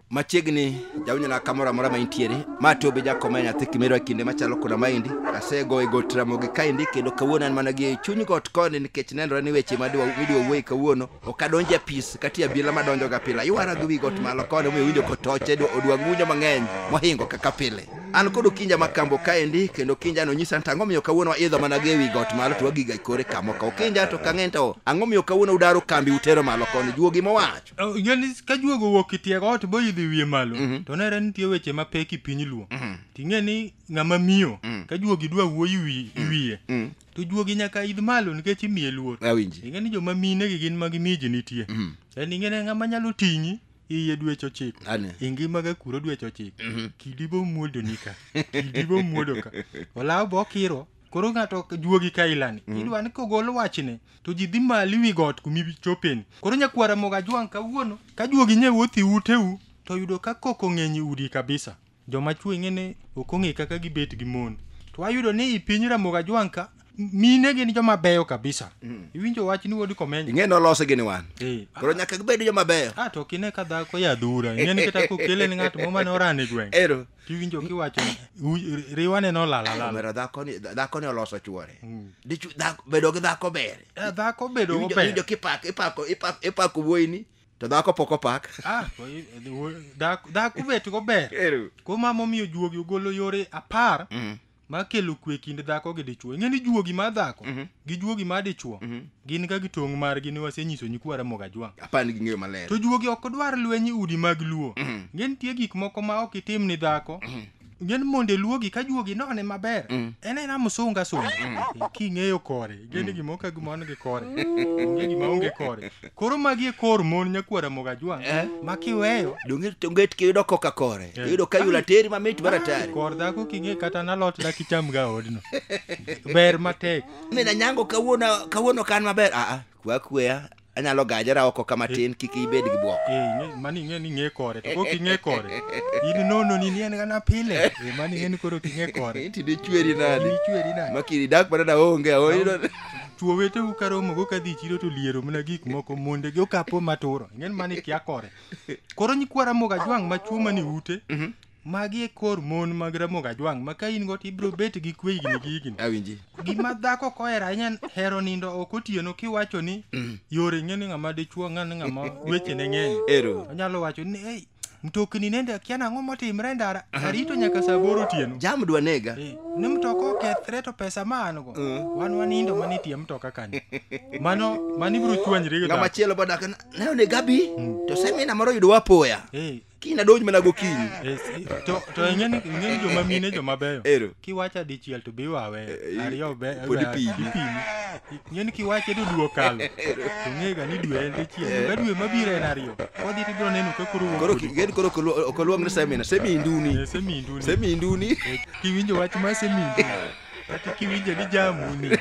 Machiegni jawnyala kamora mora maintiere mato be jakoma nyathi kimero kinde machalo kuna maindi asego e gotramo gi kaindi kendo kawuono an mana gi chuny got koni nikech nenore ni weche madwa wuoyi kawuono okadonje pis katia bila madonjo ga pila ywara gi got malo koni mo winjo kotoche odwa ngunyo mang'eny mohingo kaka pile an kod Okinja Makambo kaindi kendo Okinja no nyisa tango miyo kawuono idho mana gi wi got malo to wagiga kore kamo ka Okinja to kang'ento ang'o miyo kawuono udaro kambi utero malo koni juogi mowacho ngeni ka juogo wuok itiego ot bo idhi wiye malo to nere nitie weche mapeki piny luo ting'eni ng'ama miyo ka juogi dwa wuoyi wiye to juogi nyaka idh malo nikech imiye luor ing'eni joma mine gi gin magi miji nitie en ing'ene ng'ama nyalo ting'i iye dweche 9 ingima ga kuro dweche 9 kidibo muodo nika kidibo muodo ka olaw bo kiro koro ng'ato juogi ka ilani idwa ni kogol wachne to ji dhi mali wi got kumi chopeni koro nyakwara moga jwang kawuono ka juogi nye wuothi uteu to yudo ka koko ng'eny udi kabisa joma chwe ng'ene okong'e kaka gibet gi mon to ayudo ni piny Ramoga Jwang ka mine gin joma beyo kabisa iwinjo wach ni wodi komenya ing'eno lose gini wan koro nyaka gibed joma beyo to kine ka dhako ya dhura ing'eni kata kokele ni ng'at moma no rane gweng kiwinjo kiwacho riwane no lala mera dhako ni oloso chuore Dichuo bedo gi dhako ber dhako bedo go ber winjo ipako wuoyini to dhako poko pak dhako bet go ber kuma momiyo juogi ogolo yore 10 makelo kwe kind dhako gi dichuo ng'eni juogi ma dhako gi juogi ma dichuo gin ka gitong' margi ni wasenyiso nyikwara Ramoga Jwang apani gi ng'eyo maler to juogi ok dwar lweny udi mag luo ng'en tie gik moko ma ok itim ni dhako ng'en monde luogi ka juogi none maber ena msunga king'eyo kore ng'eni gimoka gimon gi kore onge gima onge kore koro magi e kor mon nyakwara Ramoga Jwang makiweyo donget kiyudo koka kore yudo ka yula teri mamit baratari kor dhako king'e kata nalot da kicham ga odno ber matek mina nyango kawuono kan maber kweya anyalo gajera oko kama tin kiki ibed gi bwok mani ng'e kore to king'e kore in nono ni en gana pile mani ng'e koro king'e kore tinde chweri nadi makiri dak bana onge chuo wete ukaromo go kadhi chiro to liero mna gik moko monde gi okapo maturo ng'en mani kia kore koro nyikwara Ramoga Jwang machuo mani ute magi e kor mon mag Ramoga Jwang maka in go tibro bet gi kwe gini awinji gima dhako kohera anya hero nindo ok otieno kiwacho ni yore ng'eni ng'ama dichuo ng'ama weche ne ng'eny onyalo wacho ni mtokni nende akiana ang'o motimre ndara arito nyaka saa 8 otieno jam dwa nega ni mtoko okethre to pesa ma an go wan wanindo manitie mtoka kanyo mani bro chwanyre ga ng'ama chielo bodak ne onega bi to semina moro yudo wapoya kina donj mana gokinyi to ng'eni joma mine joma beyo kiwacha dichiel to biwawe ariyo be ng'eni kiwache do duo kalo to ng'ega ni dwe en dichiel ga dwe mabiro en ariyo kodhi tibro neno ka koro okoluong ni seminduni kiwinjo wach ma seminduni kata kiwinjo ni jamuni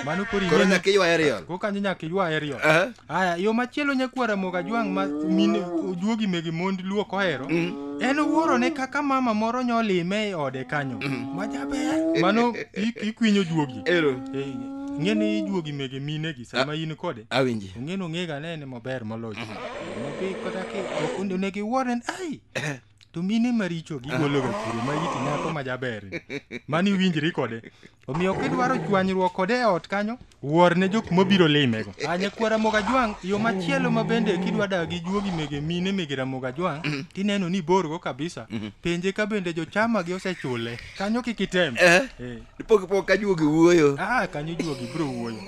mano koro nyaka ywa aerial ko kanyo nyaka ywa aerial aya yo machielo nyakwara Ramoga Jwang ma mine juogi megi mond luo kohero en wuoro ne kaka mama moro nyolime e ode kanyo majaber mano ikwinyo juogi ng'eni juogi mege mine gi sama in kode awinji ng'eno ng'ega ne maber moloyo nopi kota ke okunde ne gi wuoren to mine maricho gigolo ga kuro ma iti nyako majaber mani winjri kode omiyo kidwaro chwanyruok kode ot kanyo wuor ne jok mobiro limego nyakwara Ramoga Jwang yo machielo mabende kidwa dagi juogi mege mine mege Ramoga Jwang tineno ni borgo kabisa penje ka bende jochama gi osechule kanyo kikitem pok ka juogi wuoyo kanyo juogi bro wuoyo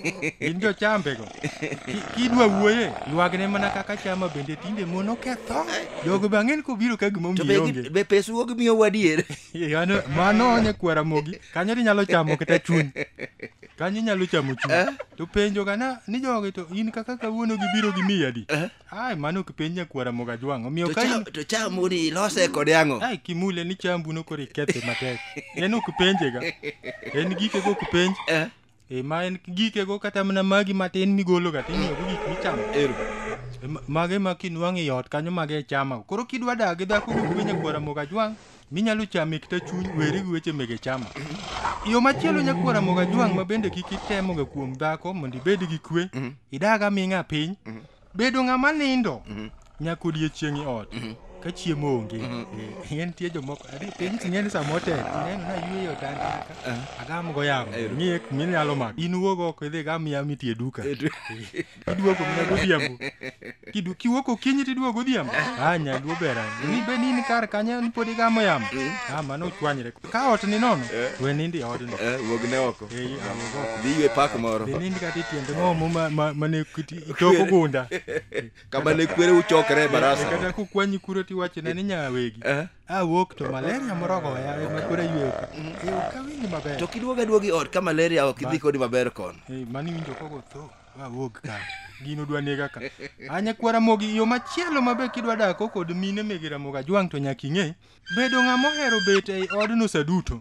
in jochambego kidwa wuoye ywagene mana kaka chama bende tinde mono ketho jogo bang'en kobiro ka gimomiyo be pes wuogi miyo wadier mano nyakwara Ramogi kanyo nyalo chamo kata chuny kanyo nyalo chamo chuny to penjo kana ni jogi to in kaka kawuono gibiro gi miyadi mano kipenj nyakwara Ramoga Jwang omiyo ka to chamo ni lose kode ang'o kimule ni chambu no kore kethe matek en ok penjega en gike go kipenj ma en gike go kata mana magi matin migolo ga tinyo gik michamo mage makinwang'i yot kanyo mage chama koro kidwa dagi dhako go nyakwara Ramoga Jwang minyalo chame kita chuny weri gi weche mege chama. Yo machielo nyakwara moga jwang' ma bende kik itemo ga kuom dhako mondo ibed gi kwe, idaga ming'a piny, bedo ng'ama nindo nyaka odiechieng' ot. Ka chiemo onge en tie jomoko adi piny ting'eni samote tineno na yweyo tandaka agam go yamo ng'iye minyalo mak in wuog oko idhi gam yamo itie duka iduogo mana godhiambo kiwuok okinyi tiduogo godhiambo nyaluo bera ni be nini kar kanyo ni pod igamo yamo mano ochwanyre ka ot ni nono we nindi odno wuog ne oko dhi ywe pak moro dhi nindi kata itiende ng'omo mane itoko gunda kama ne kwere uchokre barasa kata kukwanyi kuro tiwache na ni nyawegi wuok to malaria morogo ya makore yweyo ka winji maber to kiduogi ot ka malaria ok idhi kodi maber kono mani winjo kogo tho wuok ka gino dwa nega ka anyakwara mogi yo machielo mabe kidwa dako kod mine megira moga jwang' to nyaka ing'e bedo ng'ama ohero bet ei odno saduto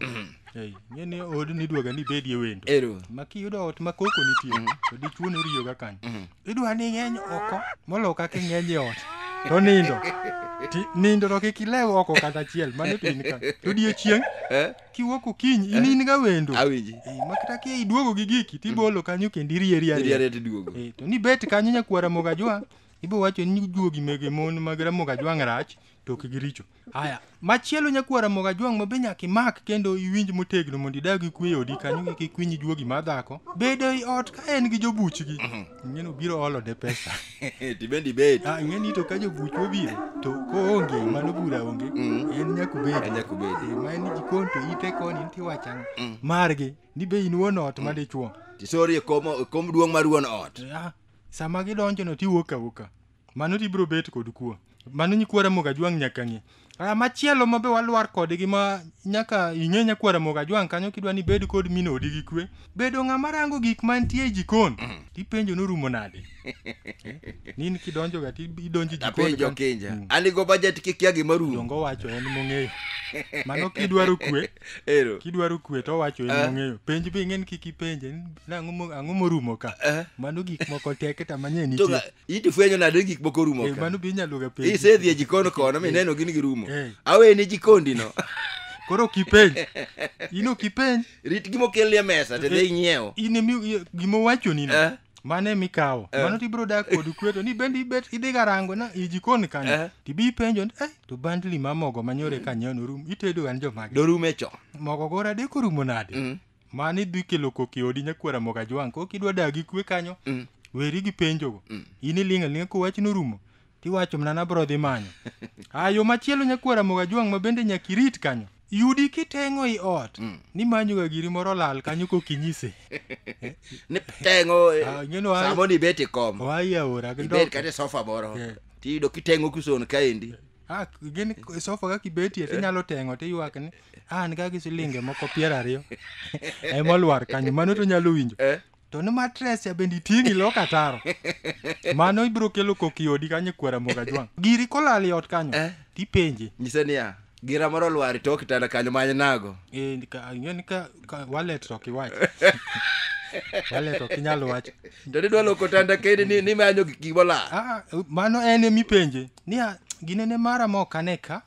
ng'eni od nidwaga ni bedie wendo ma kiyudo ot ma koko nitie to dichuo noriyoga kanyo idwa ni ng'eny oko molo kaka ng'eny ot to nindo to kik ilew oko kata achiel mano to in ka to odiechieng' kiwuok okinyi in ga wendo ma kata ki iduogo gi giki tibolo kanyo kendo irieri tiduogo to ni bet kanyo nyakwara moga jwang' ibo wacho ni juogi mege mon mag Ramoga Jwang' rach to kigiricho haya machielo nyakwara moga jwang' mabe nyaka imak kendo iwinj motegno mondo idag gi kwe odi kanyo kik kwinyi juogi ma dhako bedo i ot ka en gi jobuchgi ng'eno biro olo de pesa tibendi bet ng'eni to ka jobuch obiro to koonge mano bura onge en nyakubedi ma en jikon to ite koni ntiwachang margi ni be in wuon ot ma dichuo tisori kom duong' mar wuon ot sama gidonjo no tiwuok awuoka mano tibiro bet kod kuo mano nyakwara moga jwang' nyaka ng'e machielo mabe walwar kodgi ma nyaka ing'e nyakwara moga jwang' kanyo kidwa ni bed kod mino odi gi kwe bedo ng'ama rango gik mantie e jikon tipenjo norumo nade nini kidonjo ga tidonjo jikon apenjo Okinja aligo budget kikia gima rumo dongo wacho en mong'eyo mano kidwaro kwe to wacho en mong'eyo penj be ng'en kik ipenje ang'o morumo ka mano gik moko tek ta manyeni nitie iti fwenyo nade gik moko rumo ka mano be inyalo ga penj isedhi e jikon kono mineno gin girumo aweni jikondi no koro kipenj ino kipenj rit gimo kelnie mesa te dhi nyiewo in gimo wacho ni mane mikawo mano tibiro dak kod kweto ni bendi bet idhi garango na i jikon kanyo tibi penjo to bandli ma mogo manyore kanyo norum itedo gan jomage do rume cho mogo gora de korumo nade mani dhi kelo koki odi nyakwara moga jwang' ko kidwa dak gi kwe kanyo weri gi penjogo in ilinga ko wach norumo tiwacho mna na bro dhi manyo ayo machielo nyakwara moga jwang' ma bende nyaka irit kanyo yudi kiteng'o i ot ni manyoga giri moro lal kanyo kokinyise ni tengo samo ni beti kom waya ora ibet kate sofa moro tiyudo kiteng'o kuson kaendi gin sofa ka kibetie tinyalo teng'o tiywak ni an ka gi silinge moko 20 emolwar kanyo mano to nyalo winjo to ni matres ya bendi tingi loka taro mano ibiro kelo koki odi kanyo kwara moga jwang' giri kolal i ot kanyo tipenje nyise niya gira moro lwari to kitanda kanyo manye nago ng'eni ka wallet to kiwach wallet to kinyalo wach to nidwa loko tanda kedi ni manyo gibola mano en mipenje niya ginene mara mokaneka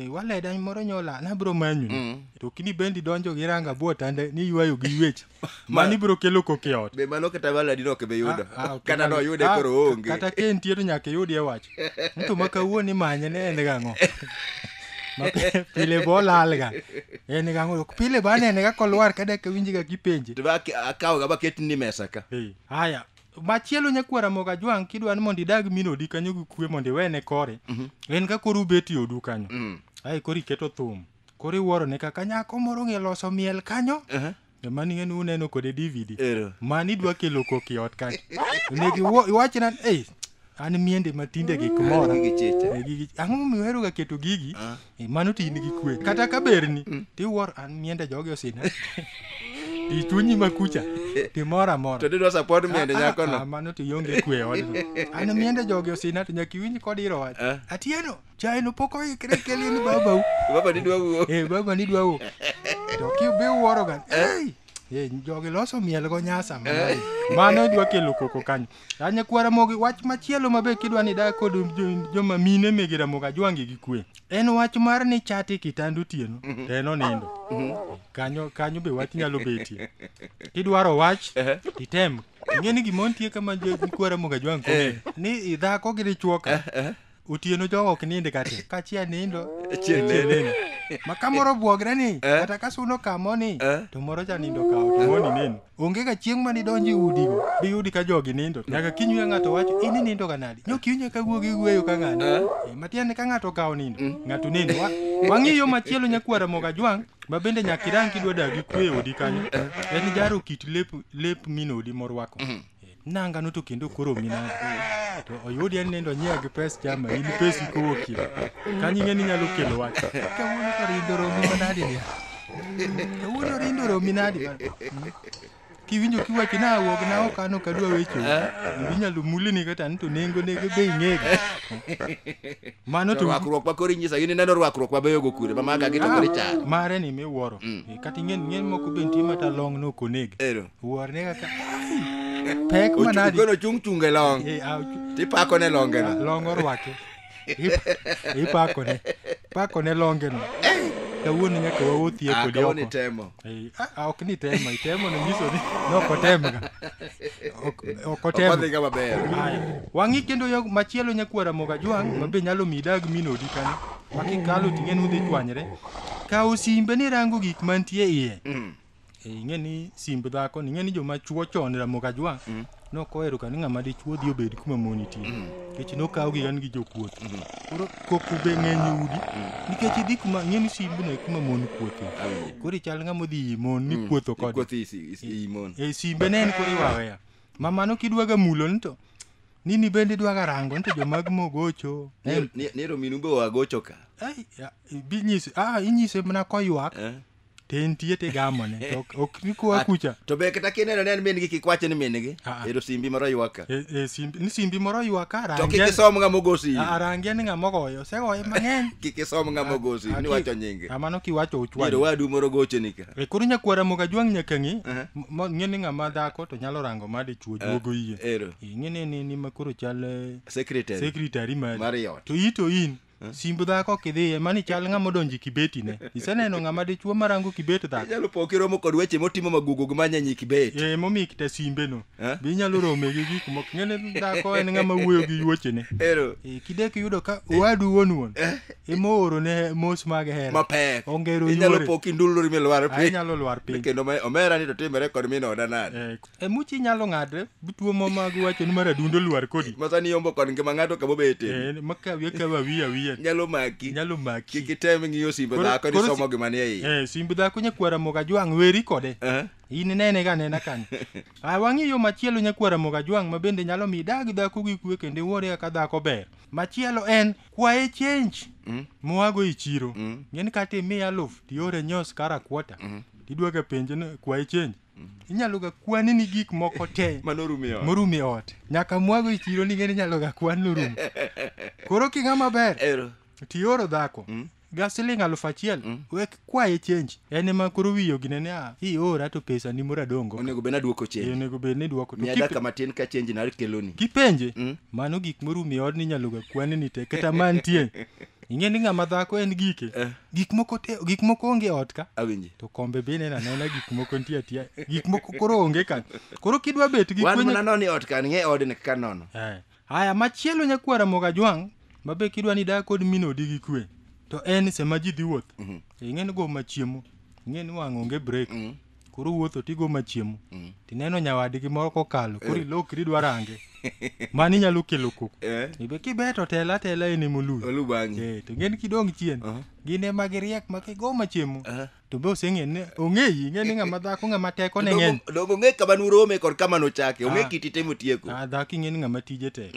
waleda moro nyola na bro manyu to kini bendi donjo gi ranga buo tande ni ywayo gi weche mani bro kelo koki ot be mano kata waladi no ke be yudo kata no yude koro onge kata kentie to nyaka yudi e wach to makawuoni manye ne en gang'o pile bolalga en gang'o pile bane ne ga kolwar kada ka winji ga kipenje to ba akaw ga baket ni mesa ka haya machielo nyakwara moga jwang' kidwa ni mondo idag minodi kanyo gi kwe mondo iwene kore en ka koro beti odu kanyo ai koro iketo thum koro iwuoro ne kaka nyako moro ng'e loso miel kanyo mani ng'en uneno kode DVD mani dwa kelo koki ot kanyo negi iwachna an miende matinde gik moro ang'o momiyo hero ga keto gigi mano to in gi kwe kata ka berni tiwuoro an miende jogi osina tichunyi makucha timora mora to didwa support miende nyako no mano to yonge kwe odno an miende jogi osina to nyaka iwinj kod iro wach atieno chai no poko ikre kelini baba ni dwa wuo baba ni dwa wuo to kibe wuoro ga jogi loso miel go nyasa mano idwa kelo koko kanyo. Anya kwara mogi wach machielo mabe kidwa ni dak kod joma mine megi Ramogi Ajwangi gi kwe. En wach mar ni chati kitandu tieno teno nindo. Kanyo be wach nyalo betie. Kidwaro wach item. Ngeni gimontie kama kwara Ramogi Ajwangi ni dhako gi dichuo ka. Utieno jogo ok ninde kate. Kachia nindo. Chielene. Makamoro buogre ni kata kasuno kamoni to moro cha nindo kao to moni neno. Onge ga chieng' mani donji udigo. Bi udi ka jogi nindo. Nyaka kinywe ng'ato wacho ini nindo ganadi. Nyoki unye ka guogi gweyo ka ng'ani. Matiende ka ng'ato kao nindo. Ng'ato nindo. Wang'iyo machielo nyakwara Ramogi Ajwangi ma bende nyakirang kidwa dagi kwe odi kanyo. En jaro kit lep minodi morwako. Nanga no to kendo koro minadi. To oyudi en nindo nyiegi pes chama in pes ikowoki. Kanyi ng'eni nyalo kelo wach. Kawuono to rindo romi manadi ni. Kawuono rindo romi nadi. Kiwinjo kiwachi na wuog na okano kadwa wecho. Inyalo mulini kata nto nengo nege be ing'ego. Mano to rwakruok makoro inyisa in neno rwakruok mabeyo go kure mamaga gi to kore cha. Mare ni miwuoro. Kata ng'en moko be nitie mata long no konege. Wuor ne kaka pek manadi. Kono chung long. Tipako ne longe no. Long orwake. Pako ne longe no. Kawuono nyaka wawuothie kodi oko. Ni temo. Ok ni temo, itemo no nyiso ni noko temga. Ok temo. Odhi ga maber. Wang'i kendo yo machielo nyakwara Ramogi Ajwangi mabe nyalo midag minodi kanyo. Makikalo ting'en udhi chwanyre. Kawo simbe ni rango gik mantie iye. Ing'eni simb dhako, ing'eni joma chuo chon Ramogi Ajwangi nokohero ka ni ng'ama dichuo dhi obed kuma mon nitie. Nikech nokawo gi gan gi jokuoth. Koro koko be ng'eny udi. Nikech idhi kuma ng'eni simb ne kuma mon kuothe. Koro chal ng'ama dhi mon ni kuotho kod. Kuothi mon. Simbe ne en koro iwaweya. Mamano kidwa ga mulo nto. Nini bende dwa ga rango nto jomag mogocho. Nero minumbe wagocho ka. Binyise inyise mana koywak. Tentie te gamone ok ni ko akucha to be kata kineno ne min gi kikwache ni min gi ero simbi moro ywaka simbi moro ywaka rangi to kikisom nga mogosi rangi ni nga mogoyo segoye mang'eny kikisom nga mogosi ni wacho nyinge amano kiwacho uchwa ero wadu moro goche nika koro nyakwara Ramogi Ajwangi nyaka ng'eni ng'ama dhako to nyalo rango ma dichuo juogo iye ng'eni ni makoro chal secretary mari yot to ito in simb dhako kidhiye mani chal ng'ama odonji kibeti ne iseneno ng'ama dichuo marango kibet dhako inyalo poki romo kod weche motimo magugo gi manyanyi kibet momi kita simbe no bi inyalo rome gi gik moko ng'ene dhako en ng'ama wuoyo gi yuoche ne kidek yudo ka wadu wuon imooro ne mos mag hera mapek ongero Yore inyalo poki ndulori milwar piny inyalo lwar piny kendo omera ni to timere kod min oda nade muchi inyalo ng'adre bituo mo mag wacho ni mar adundo lwar kodi masani yombo kod ngima ng'ato kamo bete makawie kawa wiya nyalo maki kitem ng'iyo simbo dhako ni somo gima ni ei simbo dhako nyakwara Ramogi Ajwangi weri kode in nene ga nena kanyo wang'iyo machielo nyakwara Ramogi Ajwangi ma bende nyalo mi dag dhako gi kwe kendo wuore ka dhako ber machielo en kwaye change moago i chiro ng'eni kata imiya 1000 tiore nyos kara kwota tidwa ga penje ne kwaye change inyalo ga kwani ni gik moko te morumi ot nyaka mwago i chiro ni ng'eni nyalo ga kwan norum koro kinga maber tioro dhako ga siling 1000 wek kwaye change ene ma koro wiyo ginene iora to pesa ni mora dongo onego be na duoko change onego be ni duoko to daka matin ka change na keloni kipenje mano gik morumi ot ni nyalo ga kwani ni te kata mantie ing'eni ng'ama dhako en gike gik moko onge ot ka awinji to kombe be nena gik moko nitie atia gik moko koro onge ka koro kidwa bet gi kwenye wan mana ni ot kan ng'e od ne ka nono haya machielo nyakwara Ramogi Ajwangi mabe kidwa ni dak kod minodi gi kwe to en sema ji dhi wuoth ing'eni go machiemo ing'eni wang' onge break koro wuotho tigo machiemo tineno nyawadgi moro kokalo koro ilokri dwa range mani nyalo kelo koko ibe kibeto tela ene moluyo bang'e to ng'eni kidong chien gine magiriek makigo machiemo to be oseng'eni ong'eyi ng'eni ng'ama dhako ng'ama teko ne ng'eny dogo ong'e kama nurome kod kama nochake ong'e kiti temo tieko dhako ing'eni ng'ama tije tek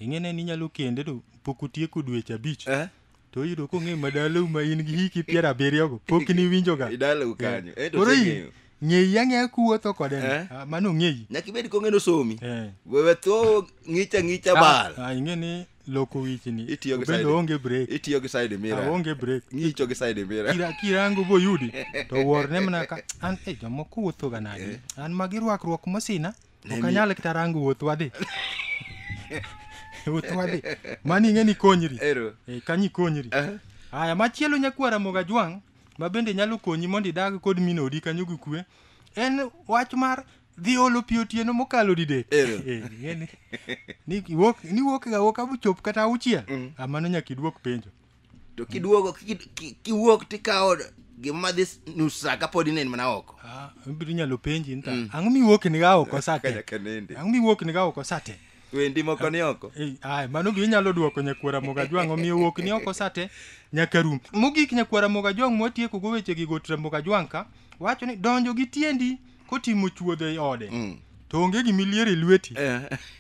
ing'eni ni nyalo kende to pok otieko dweche 5 to yudo kong'e madalo ma in gi hiki 70 go pok ni winjo ga idalo kanyo to seng'eyo ng'eyi ang'eya kuwuotho kode mano ng'eyi nyaka ibed kong'e no somi wewe tho ng'icha bal ing'eni loko wichni Itiyo gi bende side- onge break. Itiyo gi side mirror. Onge break. Ng'icho gi side mirror. Kirango boyudi to worne mana ka an jomoko wuotho ga nade. An magi rwakruok mosina ok anyal kata rango wuoth wadhi. Wuoth wadhi. Mani ng'eni konyri. Ero. Kanyi konyri. Aya machielo nyakwara moga jwang' ma bende nyalo konyi mondo idag kod minodi kanyo gi kwe. En wach mar dhi olo pi otieno mokalo didek. Ng'eni ni wuok ga wuok abuchop kata auchiel. Mano nyaka iduok penjo. To kiduogo kiwuok tikawo gimadhi nus sa kapod inen mana oko. Ibiro nyalo penji nta. Ang'o miwuok ni ga oko sate? Ang'o miwuok ni ga oko sate? Wendi moko ni oko. Mano gi nyalo duoko nyakwara moga jwang' omiyo wuok ni oko sate nyaka rum. Mogik nyakwara moga jwang' mwatieko go weche gi gotra moga jwang' ka wacho ni donjo gi tiendi kotimo chuodho e ode. To onge gimiliero e lweti.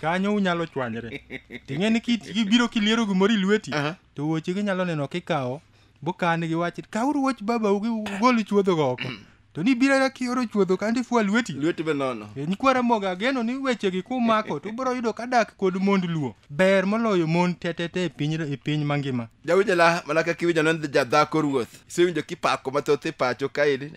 Kanyo unyalo chwanyre. Ting'eni kibiro kiliero gimoro e lweti to wuoche gi nyalo neno kikawo bokan gi wach kauru wuoch baba ugol chuodho go oko. To ni biro kioro chuodho kandi fwa lweti be nono. Nyikwara moga geno ni weche gi kumako to biro yudo kadak kod mond luo ber moloyo mond tetete e piny mangima. Jawinjala mana kaka iwinjo non Dhako ruoth. Isewinjo kipako mathoth e pacho kaendi.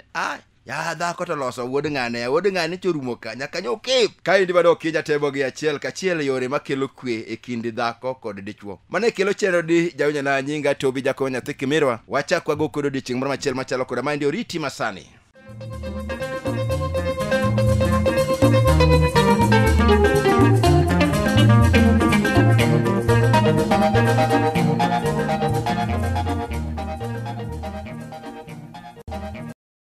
Ya dhako to loso wuod ng'ane chorumo ka nyaka nyokip. Kaendi bado Okinja tebo gi achiel kachiel yore makelo kwe e kind dhako kod dichuo. Mane kelo chenro di jawinjana nyinga Tobi Jako nyathi Kimirwa. Wachak wago kod odiochieng' moro machiel machalo koda maendi oriti masani.